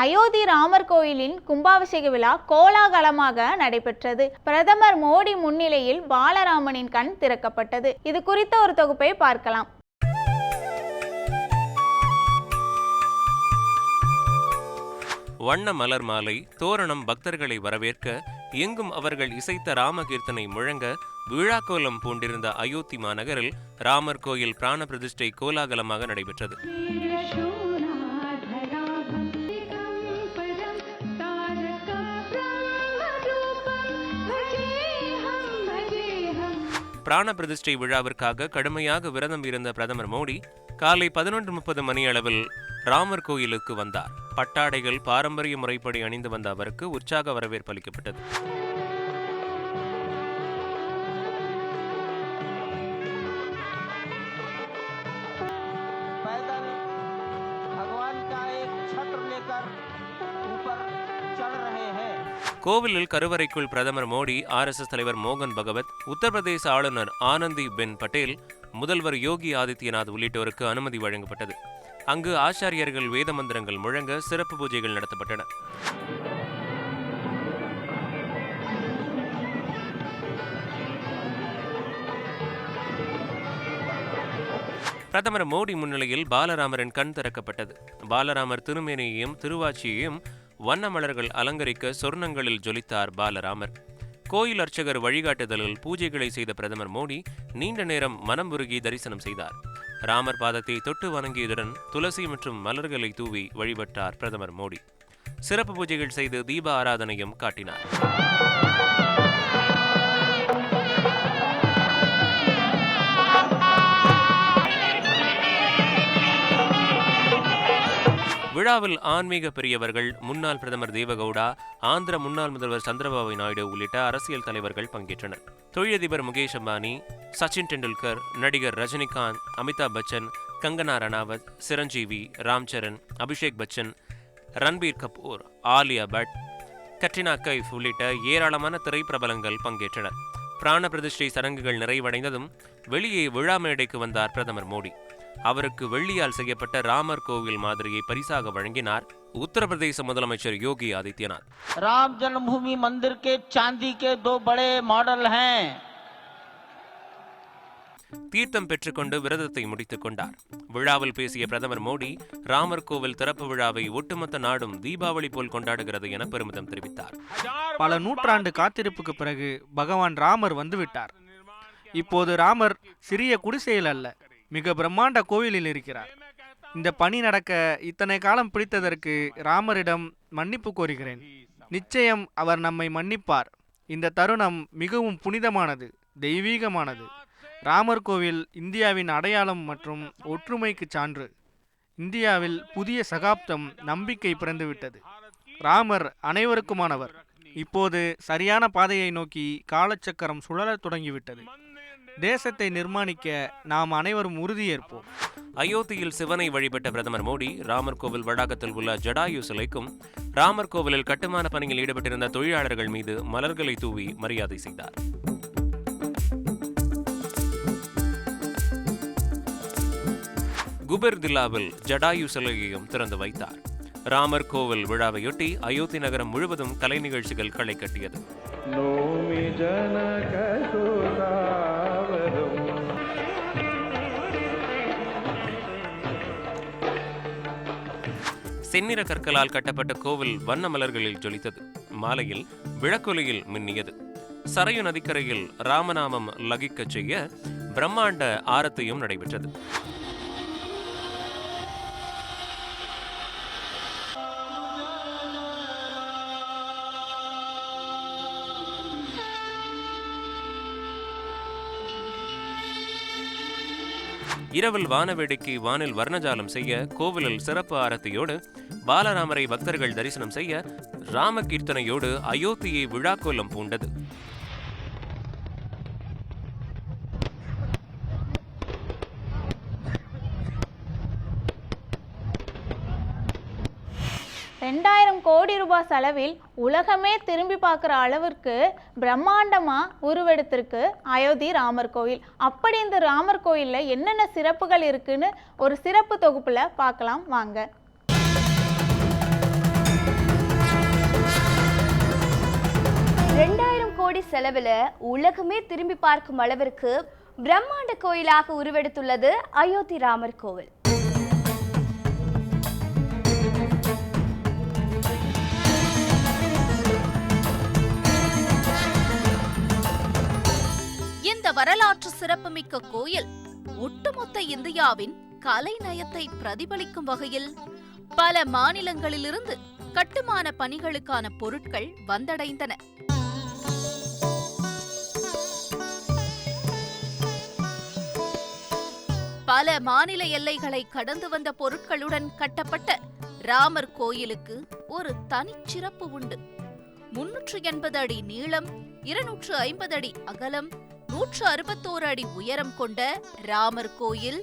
அயோத்தி ராமர் கோயிலின் கும்பாபிஷேக விழா கோலாகலமாக நடைபெற்றது. பிரதமர் மோடி முன்னிலையில் பாலராமனின் கண் திறக்கப்பட்டது. இது குறித்த ஒரு தொகுப்பை பார்க்கலாம். வண்ண மலர் மாலை தோரணம் பக்தர்களை வரவேற்க எங்கும் அவர்கள் இசைத்த ராமகீர்த்தனை முழங்க விழாக்கோலம் பூண்டிருந்த அயோத்தி மாநகரில் ராமர் கோயில் பிராண பிரதிஷ்டை கோலாகலமாக நடைபெற்றது. பிராண பிரதிஷ்டை விழாவிற்காக கடுமையாக விரதம் இருந்த பிரதமர் மோடி காலை 11:30 மணி அளவில் ராமர் கோயிலுக்கு வந்தார். பட்டாடைகள் பாரம்பரிய முறைப்படி அணிந்து வந்த அவருக்கு உற்சாக வரவேற்பு அளிக்கப்பட்டது. கோவிலில் கருவறைக்குள் பிரதமர் மோடி, RSS தலைவர் மோகன் பகவத், உத்தரப்பிரதேச ஆளுநர் ஆனந்தி பென் பட்டேல், முதல்வர் யோகி ஆதித்யநாத் உள்ளிட்டோருக்கு அனுமதி வழங்கப்பட்டது. அங்கு ஆச்சாரியர்கள் வேத மந்திரங்கள் முழங்க சிறப்பு பூஜைகள் நடத்தப்பட்டன. பிரதமர் மோடி முன்னிலையில் பாலராமரின் கண் திறக்கப்பட்டது. பாலராமர் திருமேனியையும் திருவாச்சியையும் வண்ண மலர்கள் அலங்கரிக்க சொர்ணங்களில் ஜொலித்தார் பாலராமர். கோயில் அர்ச்சகர் வழிகாட்டுதலில் பூஜைகளை செய்த பிரதமர் மோடி நீண்ட நேரம் மனம் உருகி தரிசனம் செய்தார். ராமர் பாதத்தை தொட்டு வணங்கியதுடன் துளசி மற்றும் மலர்களை தூவி வழிபட்டார் பிரதமர் மோடி. சிறப்பு பூஜைகள் செய்து தீப ஆராதனையும் காட்டினார். விழாவில் ஆன்மீக பெரியவர்கள், முன்னாள் பிரதமர் தேவகவுடா, ஆந்திர முன்னாள் முதல்வர் சந்திரபாபு நாயுடு உள்ளிட்ட அரசியல் தலைவர்கள் பங்கேற்றனர். தொழிலதிபர் முகேஷ் அம்பானி, சச்சின் டெண்டுல்கர், நடிகர் ரஜினிகாந்த், அமிதாப் பச்சன், கங்கனா ரணாவத், சிரஞ்சீவி, ராம்சரண், அபிஷேக் பச்சன், ரன்பீர் கபூர், ஆலியா பட், கட்ரினா கைஃப் உள்ளிட்ட ஏராளமான திரைப்பிரபலங்கள் பங்கேற்றனர். பிராண பிரதிஷ்டை சடங்குகள் நிறைவடைந்ததும் வெளியே விழா மேடைக்கு வந்தார் பிரதமர் மோடி. அவருக்கு வெள்ளியால் செய்யப்பட்ட ராமர் கோவில் மாதிரியை பரிசாக வழங்கினார் உத்தரப்பிரதேச முதலமைச்சர் யோகி ஆதித்யநாத். राम जन्मभूमि मंदिर के चांदी के 2 बड़े मॉडल हैं. தீர்த்தம் பெற்றுக்கொண்டு விரதத்தை முடித்துக் கொண்டார். விழாவில் பேசிய பிரதமர் மோடி, ராமர் கோவில் திறப்பு விழாவை ஒட்டுமொத்த நாடும் தீபாவளி போல் கொண்டாடுகிறது என பெருமிதம் தெரிவித்தார். பல நூற்றாண்டு காத்திருப்புக்கு பிறகு பகவான் ராமர் வந்துவிட்டார். இப்போது ராமர் சிறிய குடிசையில் அல்ல, மிக பிரம்மாண்ட கோவிலில் இருக்கிறார். இந்த பணி நடக்க இத்தனை காலம் பிடித்ததற்கு ராமரிடம் மன்னிப்பு கோருகிறேன். நிச்சயம் அவர் நம்மை மன்னிப்பார். இந்த தருணம் மிகவும் புனிதமானது, தெய்வீகமானது. ராமர் கோவில் இந்தியாவின் அடையாளம் மற்றும் ஒற்றுமைக்கு சான்று. இந்தியாவில் புதிய சகாப்தம் நம்பிக்கை பிறந்துவிட்டது. ராமர் அனைவருக்குமானவர். இப்போது சரியான பாதையை நோக்கி காலச்சக்கரம் சுழலத் தொடங்கிவிட்டது. தேசத்தை நிர்மாணிக்க நாம் அனைவரும் உறுதியேற்போம். அயோத்தியில் சிவனை வழிபட்ட பிரதமர் மோடி ராமர் கோவில் வளாகத்தில் உள்ள ஜடாயு சிலைக்கும், ராமர் கோவிலில் கட்டுமான பணியில் ஈடுபட்டிருந்த தொழிலாளர்கள் மீது மலர்களை தூவி மரியாதை செய்தார். குபர்தில்லாவில் ஜடாயு சிலையையும் திறந்து வைத்தார். ராமர் கோவில் விழாவையொட்டி அயோத்தி நகரம் முழுவதும் கலை நிகழ்ச்சிகள் களை கட்டியது. செந்நிற கற்களால் கட்டப்பட்ட கோவில் வண்ண மலர்களில் ஜொலித்தது. மாலையில் விளக்கொலியில் மின்னியது. சரையு நதிக்கரையில் ராமநாமம் லகிக்கச் செய்ய பிரம்மாண்ட ஆரத்தியும் நடைபெற்றது. இரவில் வானவேடிக்கை வானில் வர்ணஜாலம் செய்ய கோவிலில் சிறப்பு ஆரத்தியோடு பாலராமரை பக்தர்கள் தரிசனம் செய்ய ராமகீர்த்தனையோடு அயோத்தியை விழாக்கோலம் பூண்டது. கோடி ரூபாய் செலவில் உலகமே திரும்பி பார்க்குற அளவிற்கு பிரம்மாண்டமா உருவெடுத்திருக்கு அயோத்தி ராமர் கோயில். அப்படி இந்த ராமர் கோயிலில் என்னென்ன சிறப்புகள் இருக்குன்னு ஒரு சிறப்பு தொகுப்புல பார்க்கலாம் வாங்க. செலவில் உலகமே திரும்பி பார்க்கும் அளவிற்கு பிரம்மாண்ட கோயிலாக உருவெடுத்துள்ளது அயோத்தி ராமர் கோவில். இந்த வரலாற்று சிறப்புமிக்க கோயில் ஒட்டுமொத்த இந்தியாவின் கலை நயத்தை பிரதிபலிக்கும் வகையில் பல மாநிலங்களிலிருந்து கட்டுமான பணிகளுக்கான பொருட்கள் வந்தடைந்தன. பல மாநில எல்லைகளை கடந்து வந்த பொருட்களுடன் கட்டப்பட்ட ராமர் கோயிலுக்கு ஒரு தனிச்சிறப்பு உண்டு. 380 அடி நீளம், 250 அடி அகலம், 161 அடி உயரம் கொண்ட ராமர் கோயில்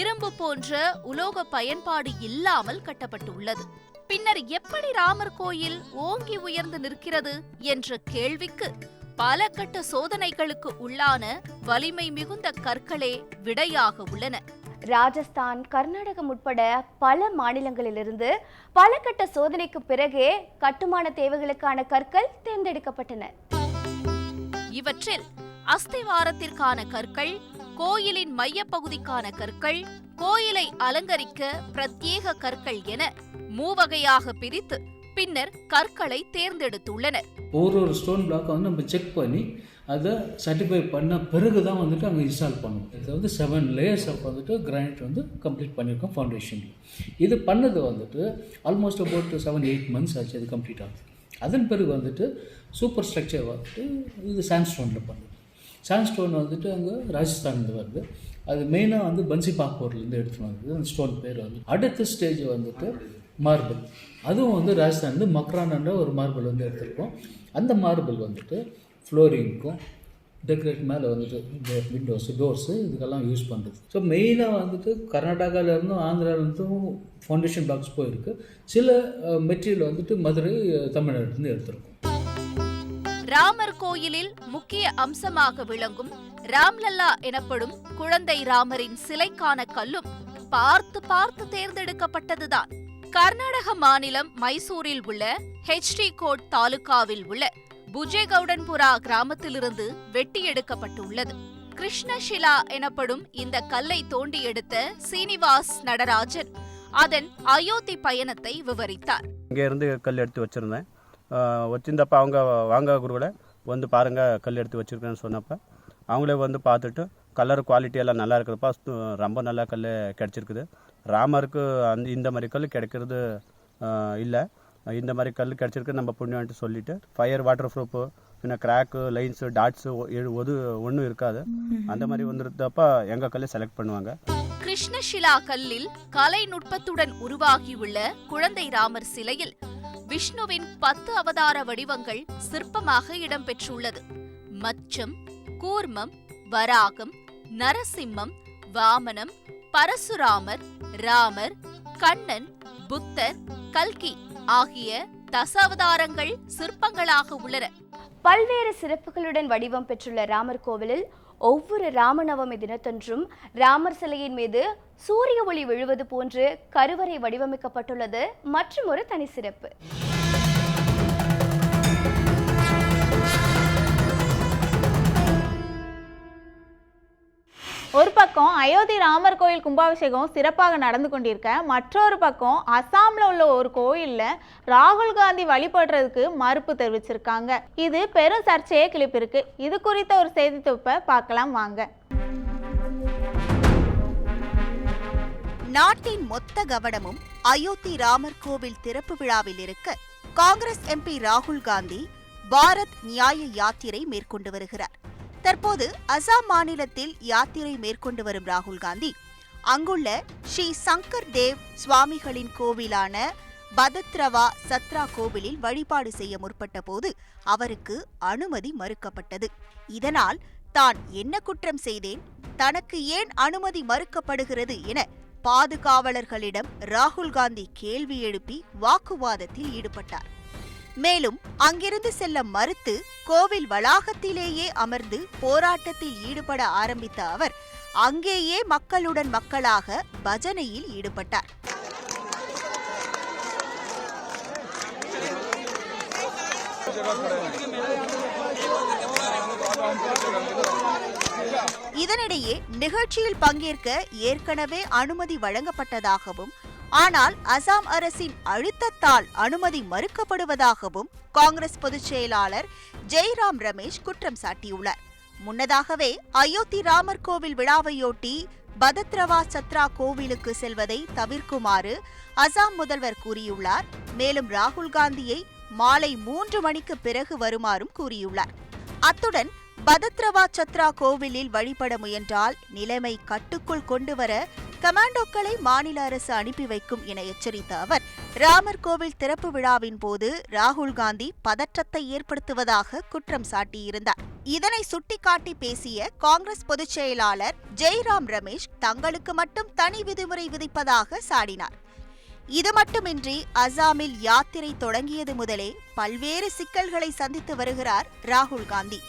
இரும்பு போன்ற உலோக பயன்பாடு இல்லாமல் கட்டப்பட்டுள்ளது. பின்னர் எப்படி ராமர் கோயில் ஓங்கி உயர்ந்து நிற்கிறது என்ற கேள்விக்கு பல கட்ட சோதனைகளுக்கு உள்ளான வலிமை மிகுந்த கற்களே விடையாக உள்ளன. ராஜஸ்தான், கர்நாடகம் உட்பட பல மாநிலங்களிலிருந்து பல கட்ட சோதனைக்கு பிறகே கட்டுமான தேவைகளுக்கான கற்கள் தேர்ந்தெடுக்கப்பட்டன. இவற்றில் அஸ்திவாரத்திற்கான கற்கள், கோயிலின் மையப்பகுதிக்கான கற்கள், கோயிலை அலங்கரிக்க பிரத்யேக கற்கள் என 3 வகையாக பிரித்து பின்னர் கற்களை தேர்ந்தெடுத்துள்ளனர். ஒரு ஸ்டோன் பிளாக் வந்து நம்ம செக் பண்ணி அதை சர்டிஃபை பண்ண பிறகு தான் வந்துட்டு அங்கே இன்ஸ்டால் பண்ணுவோம். இது வந்து 7 லேயர்ஸ் ஆஃப் வந்துட்டு கிரானைட் வந்து கம்ப்ளீட் பண்ணியிருக்கோம் ஃபவுண்டேஷனில். இது பண்ணது வந்துட்டு ஆல்மோஸ்ட் அபவுட் 7-8 மந்த்ஸ் ஆச்சு அது கம்ப்ளீட் ஆகுது. அதன் பிறகு வந்துட்டு சூப்பர் ஸ்ட்ரக்சர் வந்துட்டு இது சாண்ட்ஸ்டோனில் பண்ணுது. சாண்ட்ஸ்டோன் வந்துட்டு அங்கே ராஜஸ்தான்லேருந்து வருது. அது மெயினாக வந்து பன்சி பாப்பூர்லேருந்து எடுத்துகிட்டு வந்தது. அந்த ஸ்டோன் பேர் வந்து அடுத்த ஸ்டேஜ் வந்துட்டு மார்பிள். அதுவும் வந்து ராஜஸ்தான்லேருந்து மக்ரான்ன்ற ஒரு மார்பிள் வந்து எடுத்துருக்கோம். அந்த மார்பிள் வந்துட்டு ஃப்ளோரிங்க்கும் டெக்கரேட் மேலே வந்துட்டு இந்த விண்டோஸு, டோர்ஸு இதுக்கெல்லாம் யூஸ் பண்ணுறது. ஸோ மெயினாக வந்துட்டு கர்நாடகாவிலேருந்தும் ஆந்திராவிலேருந்தும் ஃபவுண்டேஷன் பாக்ஸ் போயிருக்கு. சில மெட்டீரியல் வந்துட்டு மதுரை, தமிழ்நாட்டிலேருந்து எடுத்துருக்கோம். ராமர் கோயிலில் முக்கிய அம்சமாக விளங்கும் ராம்லல்லா எனப்படும் குழந்தை ராமரின் சிலைக்கான கல்லும் பார்த்து பார்த்து தேர்ந்தெடுக்கப்பட்டதுதான். கர்நாடக மாநிலம் மைசூரில் உள்ள ஹெச்டி கோட் தாலுகாவில் உள்ள புஜேகவுடன்புரா கிராமத்திலிருந்து வெட்டி எடுக்கப்பட்டுள்ளது. கிருஷ்ணஷிலா எனப்படும் இந்த கல்லை தோண்டி எடுத்த சீனிவாஸ் நடராஜன் அதன் அயோத்தி பயணத்தை விவரித்தார். இங்கேருந்து கல் எடுத்து வச்சுருந்தேன். வச்சிருந்தப்ப அவங்க வாங்க குருவில் வந்து பாருங்கள் கல் எடுத்து வச்சுருக்கேன்னு சொன்னப்போ அவங்களே வந்து பார்த்துட்டு கலர் குவாலிட்டி எல்லாம் நல்லா இருக்கிறப்ப ரொம்ப நல்லா கல் கிடச்சிருக்குது. ராமருக்கு இந்த மாதிரி கல் கிடைக்கிறது இல்லை. இந்த மாதிரி கல் கிடச்சிருக்கு நம்ம புண்ணியன்ட்டு சொல்லிட்டு ஃபயர், வாட்டர் ப்ரூஃபு, பின்ன கிராக்கு, லைன்ஸு, டாட்ஸு ஒன்றும் இருக்காது. அந்த மாதிரி வந்துருந்தப்ப எங்கள் கல்லை செலக்ட் பண்ணுவாங்க. கிருஷ்ணஷிலா கல்லில் கலை நுட்பத்துடன் உருவாகியுள்ள குழந்தை ராமர் சிலையில் விஷ்ணுவின் 10 அவதார வடிவங்கள் சிற்பமாக இடம்பெற்றுள்ளது. மச்சம், கூர்மம், வராகம், நரசிம்மம், வாமனம், பரசுராமர், ராமர், கண்ணன், புத்தர், கல்கி ஆகிய தசாவதாரங்கள் சிற்பங்களாக உள்ளன. பல்வேறு சிறப்புகளுடன் வடிவம் பெற்றுள்ள ராமர் கோவிலில் ஒவ்வொரு ராமநவமி தினத்தன்றும் ராமர் சிலையின் மீது சூரிய ஒளி விழுவது போன்று கருவறை வடிவமைக்கப்பட்டுள்ளது மற்றும் ஒரு தனி சிறப்பு. ஒரு பக்கம் அயோத்தி ராமர் கோயில் கும்பாபிஷேகம் சிறப்பாக நடந்து கொண்டிருக்க, மற்றொரு பக்கம் அசாம்ல உள்ள ஒரு கோயில்ல ராகுல் காந்தி வழிபடுறதுக்கு மறுப்பு தெரிவிச்சிருக்காங்க. இது பெரும் சர்ச்சையை கிளப்பியிருக்கு. இது குறித்த ஒரு செய்தி தொகுப்பை பார்க்கலாம் வாங்க. நாட்டின் மொத்த கவனமும் அயோத்தி ராமர் கோவில் திறப்பு விழாவில் இருக்க, காங்கிரஸ் எம்பி ராகுல் காந்தி பாரத் நியாய யாத்திரை மேற்கொண்டு வருகிறார். தற்போது அசாம் மாநிலத்தில் யாத்திரை மேற்கொண்டு வரும் ராகுல் காந்தி அங்குள்ள ஸ்ரீ சங்கர் தேவ் சுவாமிகளின் கோவிலான பதத்ரவா சத்ரா கோவிலில் வழிபாடு செய்ய முற்பட்ட போது அவருக்கு அனுமதி மறுக்கப்பட்டது. இதனால் தான் என்ன குற்றம் செய்தேன், தனக்கு ஏன் அனுமதி மறுக்கப்படுகிறது என பாதுகாவலர்களிடம் ராகுல் காந்தி கேள்வி எழுப்பி வாக்குவாதத்தில் ஈடுபட்டார். மேலும் அங்கிருந்து செல்ல மறுத்து கோவில் வளாகத்திலேயே அமர்ந்து போராட்டத்தில் ஈடுபட ஆரம்பித்த அவர் அங்கேயே மக்களுடன் மக்களாக பஜனையில் ஈடுபட்டார். இதனிடையே நிகழ்ச்சியில் பங்கேற்க ஏற்கனவே அனுமதி வழங்கப்பட்டதாகவும், ஆனால் அசாம் அரசின் அழுத்தத்தால் அனுமதி மறுக்கப்படுவதாகவும் காங்கிரஸ் பொதுச் செயலாளர் ஜெய்ராம் ரமேஷ் குற்றம் சாட்டியுள்ளார். முன்னதாகவே அயோத்தி ராமர் கோவில் விழாவையொட்டி பதத்ரவா சத்ரா கோவிலுக்கு செல்வதை தவிர்க்குமாறு அசாம் முதல்வர் கூறியுள்ளார். மேலும் ராகுல் காந்தியை மாலை 3 மணிக்கு பிறகு வருமாறும் கூறியுள்ளார். அத்துடன் பதத்ரவா சத்ரா கோவிலில் வழிபட முயன்றால் நிலைமை கட்டுக்குள் கொண்டுவர கமாண்டோக்களை மாநில அரசு அனுப்பி வைக்கும் என எச்சரித்த அவர், ராமர் கோவில் திறப்பு விழாவின் போது ராகுல் காந்தி பதற்றத்தை ஏற்படுத்துவதாக குற்றம் சாட்டியிருந்தார். இதனை சுட்டிக்காட்டி பேசிய காங்கிரஸ் பொதுச் செயலாளர் ஜெய்ராம் ரமேஷ் தங்களுக்கு மட்டும் தனி விதிமுறை விதிப்பதாக சாடினார். இது மட்டுமின்றி அசாமில் யாத்திரை தொடங்கியது முதலே பல்வேறு சிக்கல்களை சந்தித்து வருகிறார் ராகுல் காந்தி.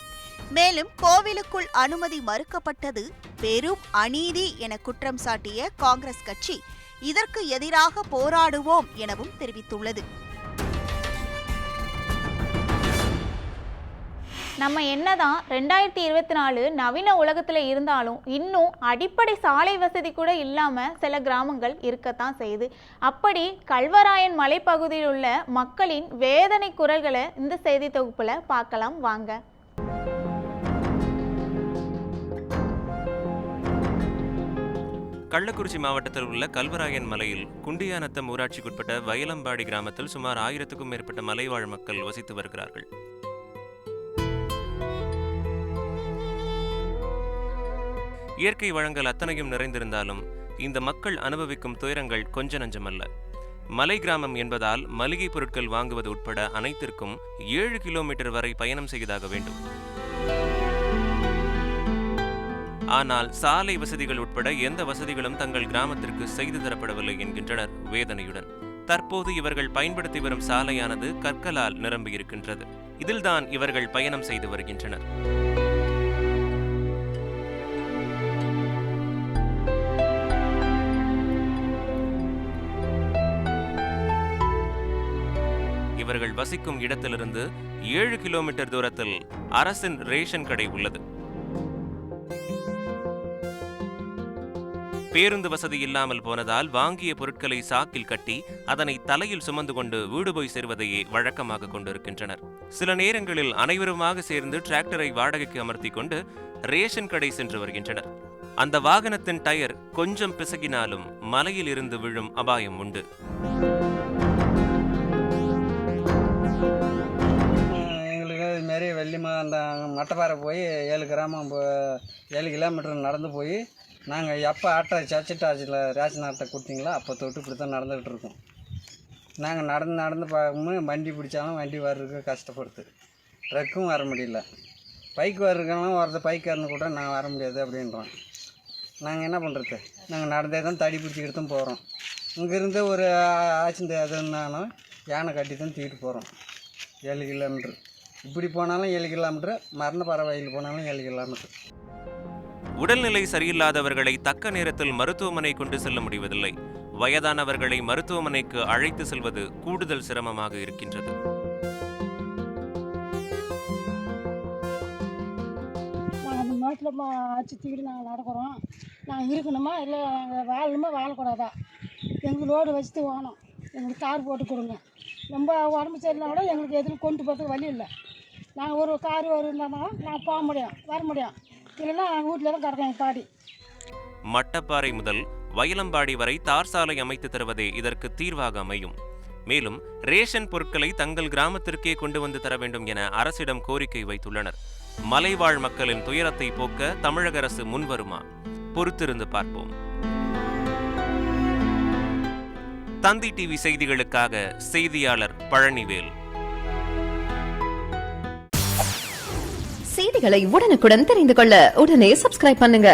மேலும் கோவிலுக்குள் அனுமதி மறுக்கப்பட்டது பெரும் அநீதி என குற்றம் சாட்டிய காங்கிரஸ் கட்சி இதற்கு எதிராக போராடுவோம் எனவும் தெரிவித்துள்ளது. நம்ம என்னதான் 2024 நவீன உலகத்தில் இருந்தாலும் இன்னும் அடிப்படை சாலை வசதி கூட இல்லாமல் சில கிராமங்கள் இருக்கத்தான் செய்யுது. அப்படி கல்வராயன் மலைப்பகுதியில் உள்ள மக்களின் வேதனை குரல்களை இந்த செய்தி தொகுப்பில் பார்க்கலாம் வாங்க. கள்ளக்குறிச்சி மாவட்டத்தில் உள்ள கல்வராயன் மலையில் குண்டியானத்தம் ஊராட்சிக்குட்பட்ட வயலம்பாடி கிராமத்தில் சுமார் 1000க்கும் மேற்பட்ட மலைவாழ் மக்கள் வசித்து வருகிறார்கள். இயற்கை வளங்கள் அத்தனையும் நிறைந்திருந்தாலும் இந்த மக்கள் அனுபவிக்கும் துயரங்கள் கொஞ்ச நஞ்சமல்ல. மலை கிராமம் என்பதால் மளிகை பொருட்கள் வாங்குவது உட்பட அனைத்திற்கும் 7 கிலோமீட்டர் வரை பயணம் செய்தாக வேண்டும். ஆனால் சாலை வசதிகள் உட்பட எந்த வசதிகளும் தங்கள் கிராமத்திற்கு செய்து தரப்படவில்லை என்கின்றனர் வேதனையுடன். தற்போது இவர்கள் பயன்படுத்தி வரும் சாலையானது கற்களால் நிரம்பியிருக்கின்றது. இதில்தான் இவர்கள் பயணம் செய்து வருகின்றனர். இவர்கள் வசிக்கும் இடத்திலிருந்து 7 கிலோமீட்டர் தூரத்தில் அரசின் ரேஷன் கடை உள்ளது. பேருந்து வசதி இல்லாமல் போனதால் வாங்கிய பொருட்களை சாக்கில் கட்டி அதனை தலையில் சுமந்து கொண்டு வீடு போய் சேர்வதையே வழக்கமாக கொண்டிருக்கின்றனர். சில நேரங்களில் அனைவருமாக சேர்ந்து டிராக்டரை வாடகைக்கு அமர்த்தி கொண்டு ரேஷன் கடை சென்று வருகின்றனர். அந்த வாகனத்தின் டயர் கொஞ்சம் பிசகினாலும் மலையில் இருந்து விழும் அபாயம் உண்டு. எங்களுக்கு இதுமாரி வெள்ளிமா அந்த மட்டப்பாறை போய் 7 கிலோமீட்டர் நடந்து போய் நாங்கள் எப்போ ஆட்டோ சர்ச்சில் ரேஷன் ஆட்டை கொடுத்தீங்களோ அப்போ தொட்டு இப்படி தான் நடந்துகிட்டு இருக்கோம். நாங்கள் நடந்து பார்க்கும்போது வண்டி பிடிச்சாலும் வண்டி வர்றதுக்கு கஷ்டப்படுது. ட்ரக்கும் வர முடியல. பைக் வர்றதுக்கெல்லாம் பைக்காரனு கூட நான் வர முடியாது அப்படின்றோம். நாங்கள் என்ன பண்ணுறது? நாங்கள் நடந்தே தான் தடி பிடிச்சிக்கிட்டு தான் போகிறோம். இங்கேருந்து ஒரு ஆக்சிடென்ட் எதுனாலும் யானை கட்டி தான் தூக்கிட்டு போகிறோம். 7 கிலோமீட்ரு இப்படி போனாலும் 7 கிலோமீட்ரு, மரணப்பாறை வயலில் போனாலும் 7 கிலோமீட்ரு. உடல்நிலை சரியில்லாதவர்களை தக்க நேரத்தில் மருத்துவமனை கொண்டு செல்ல முடிவதில்லை. வயதானவர்களை மருத்துவமனைக்கு அழைத்து செல்வது கூடுதல் சிரமமாக இருக்கின்றது. நாங்கள் நாட்டில் ஆட்சி தூக்கிட்டு நாங்கள் நடக்கிறோம். நாங்கள் இருக்கணுமா இல்லை நாங்கள் வாழணுமா வாழக்கூடாதா? எங்களுக்கு லோடு வச்சுட்டு வாங்கணும். எங்களுக்கு கார் போட்டு கொடுங்க. ரொம்ப உடம்பு சரியில்லை கூட எங்களுக்கு எதுவும் கொண்டு போகிறதுக்கு வழி இல்லை. நாங்கள் ஒரு கார் இருந்தாங்கன்னா நாங்கள் போக முடியும், வர முடியும். இல்லைன்னா நாங்கள் வீட்டில் தான் கிடக்கோம் பாடி. மட்டப்பாறை முதல் வயலம்பாடி வரை தார் சாலை அமைத்து தருவதே இதற்கு தீர்வாக அமையும். மேலும் ரேஷன் பொருட்களை தங்கள் கிராமத்திற்கே கொண்டு வந்து தர வேண்டும் என அரசிடம் கோரிக்கை வைத்துள்ளனர். மலைவாழ் மக்களின் துயரத்தை போக்க தமிழக அரசு முன்வருமா? பொறுத்திருந்து பார்ப்போம். தந்தி டிவி செய்திகளுக்காக செய்தியாளர் பழனிவேல். செய்திகளை உடனுக்குடன் தெரிந்து கொள்ள உடனே சப்ஸ்கிரைப் பண்ணுங்க.